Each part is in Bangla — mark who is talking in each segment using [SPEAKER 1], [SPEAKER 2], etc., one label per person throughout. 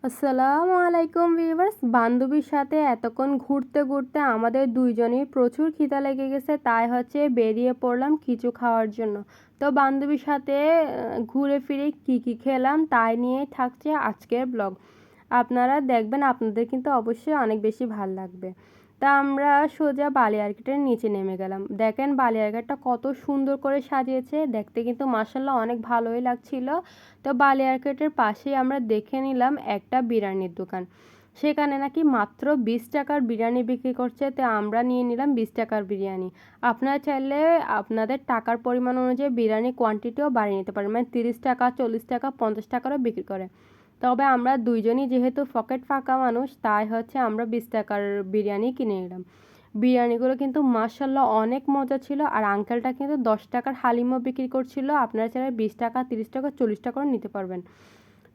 [SPEAKER 1] আসসালামু আলাইকুম ভিউয়ার্স। বান্ধবীর সাথে এতক্ষণ ঘুরতে ঘুরতে আমাদের দুইজনই প্রচুর খিদা লেগে গেছে, তাই বেরিয়ে পড়লাম কিছু খাওয়ার জন্য। তো বান্ধবীর সাথে ঘুরে ফিরে কি খেলাম তাই নিয়েই থাকছে আজকের ব্লগ। আপনারা দেখবেন, আপনাদের কিন্তু অবশ্যই অনেক বেশি ভাল লাগবে। তা আমরা সোজা বালিয়ারঘাটের নিচে নেমে গেলাম। দেখেন বালিয়ারঘাটটা কত সুন্দর করে সাজিয়েছে, দেখতে কিন্তু মাশাআল্লাহ অনেক ভালোই লাগছিল। তো বালিয়ারঘাটের পাশেই আমরা দেখে নিলাম একটা বিরিয়ানির দোকান। সেখানে নাকি মাত্র 20 টাকার বিরিয়ানি বিক্রি করছে। তো আমরা নিয়ে নিলাম 20 টাকার বিরিয়ানি। আপনারা চাইলে আপনাদের টাকার পরিমাণ অনুযায়ী বিরিয়ানি কোয়ান্টিটিও বাড়িয়ে নিতে পারেন, মানে 30 টাকা, 40 টাকা, 50 টাকারও বিক্রি করে। তবে আমরা দুইজনই যেহেতু পকেট ফাঁকা মানুষ, তাই আমরা 20 টাকার বিরিয়ানি কিনে নিলাম। বিরিয়ানিগুলো কিন্তু মাশাআল্লাহ অনেক মজা ছিল। আর আঙ্কেলটা কিন্তু 10 টাকার হালিমও বিক্রি করছিল। আপনারা চাইলে 20 টাকা, 30 টাকা, 40 টাকাও নিতে পারবেন।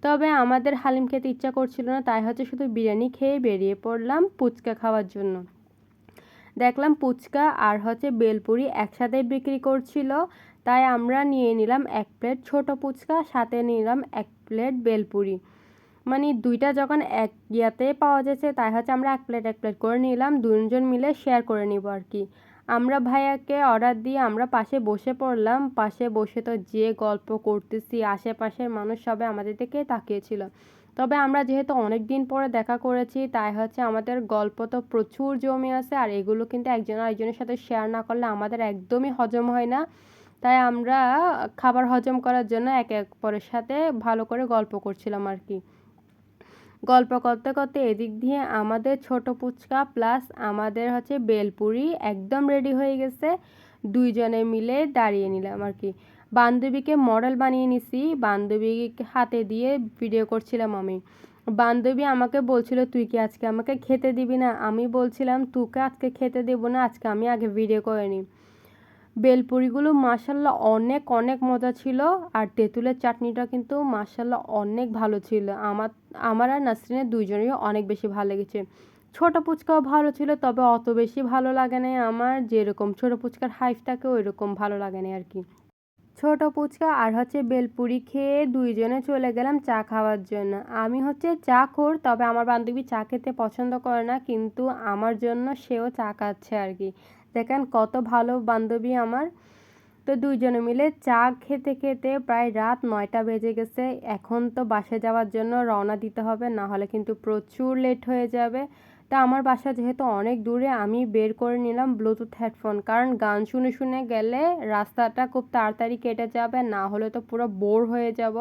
[SPEAKER 1] তবে আমাদের হালিম খেতে ইচ্ছা করছিল না, তাই শুধু বিরিয়ানি খেয়ে বেরিয়ে পড়লাম পুচকা খাওয়ার জন্য। দেখলাম পুচকা আর বেলপুরি একসাথে বিক্রি করছিল, তাই আমরা নিয়ে নিলাম 1 প্লেট ছোট পুচকা, সাথে নিলাম 1 প্লেট বেলপুরি। মানে দুইটা যখন এক ইয়াতে পাওয়া যাচ্ছে, তাই আমরা 1 প্লেট 1 প্লেট করে নিলাম, দুজন মিলে শেয়ার করে নিব আর কি। আমরা ভাইয়াকে অর্ডার দিয়ে আমরা পাশে বসে পড়লাম। পাশে বসে তো যে গল্প করতেছি, আশেপাশের মানুষ সবাই আমাদের দিকে তাকিয়েছিল। তবে আমরা যেহেতু অনেক দিন পরে দেখা করেছি, তাই আমাদের গল্প তো প্রচুর জমে আছে। আর এগুলো কিন্তু একজন আরেকজনের সাথে শেয়ার না করলে আমাদের একদমই হজম হয় না। তাই আমরা খাবার হজম করার জন্য একে অপরের সাথে ভালো করে গল্প করছিলাম আর কি। গল্প করতে করতে এদিক দিয়ে আমাদের ছোট পুচকা প্লাস আমাদের বেলপুরি একদম রেডি হয়ে গেছে। দুইজনে মিলে দাঁড়িয়ে নিলাম আর কি। বান্ধবীকে মডেল বানিয়ে নিছি, বান্ধবীকে হাতে দিয়ে ভিডিও করছিলাম আমি। বান্ধবী আমাকে বলছিল, তুই কি আজকে আমাকে খেতে দিবি না? আমি বলছিলাম, তোকে আজকে খেতে দেবো না, আজকে আমি আগে ভিডিও করে নিই। বেলপুরিগুলো মাশাআল্লাহ অনেক অনেক মজা ছিল। আর তেঁতুলের চাটনিটা কিন্তু মাশাআল্লাহ অনেক ভালো ছিল। আমার আর নাসরিনের দুইজনেরই অনেক বেশি ভালো লেগেছে। ছোট ফুচকাও ভালো ছিল, তবে অত বেশি ভালো লাগে নাই আমার। যেরকম ছোট ফুচকার হাইপ থাকে ওইরকম ভালো লাগে না আর কি। ছোট ফুচকা আর বেলপুরি খেয়ে দুইজনে চলে গেলাম চা খাওয়ার জন্য। আমি চা খোর, তবে আমার বান্ধবী চা খেতে পছন্দ করে না, কিন্তু আমার জন্য সেও চা খাচ্ছে আর কি। দেখেন কত ভালো বান্ধবী আমার। তো দুইজনে মিলে চা খেতে খেতে প্রায় রাত 9টা বেজে গেছে। এখন তো বাসায় যাওয়ার জন্য রওনা দিতে হবে, না হলে কিন্তু প্রচুর লেট হয়ে যাবে। তা আমার বাসা যেহেতু অনেক দূরে, আমি বের করে নিলাম ব্লুটুথ হেডফোন, কারণ গান শুনে শুনে গেলে রাস্তাটা খুব তাড়াতাড়ি কেটে যাবে, না হলে তো পুরো বোর হয়ে যাব।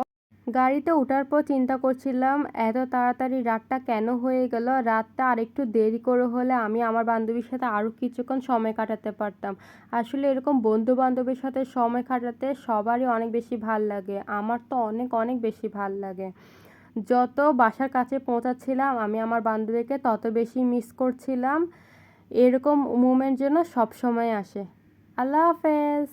[SPEAKER 1] গাড়িতে ওঠার পর চিন্তা করছিলাম, এত তাড়াতাড়ি রাতটা কেন হয়ে গেল। রাতটা আরেকটু দেরি করে হলে আমি আমার বান্ধবীর সাথে আরও কিছুক্ষণ সময় কাটাতে পারতাম। আসলে এরকম বন্ধু বান্ধবীর সাথে সময় কাটাতে সবারই অনেক বেশি ভাল লাগে। আমার তো অনেক অনেক বেশি ভাল লাগে। যত বাসার কাছে পৌঁছাচ্ছিলাম আমি আমার বান্ধবীকে তত বেশি মিস করছিলাম। এরকম মুমেন্ট যেন সব সময় আসে। আল্লাহ হাফেজ।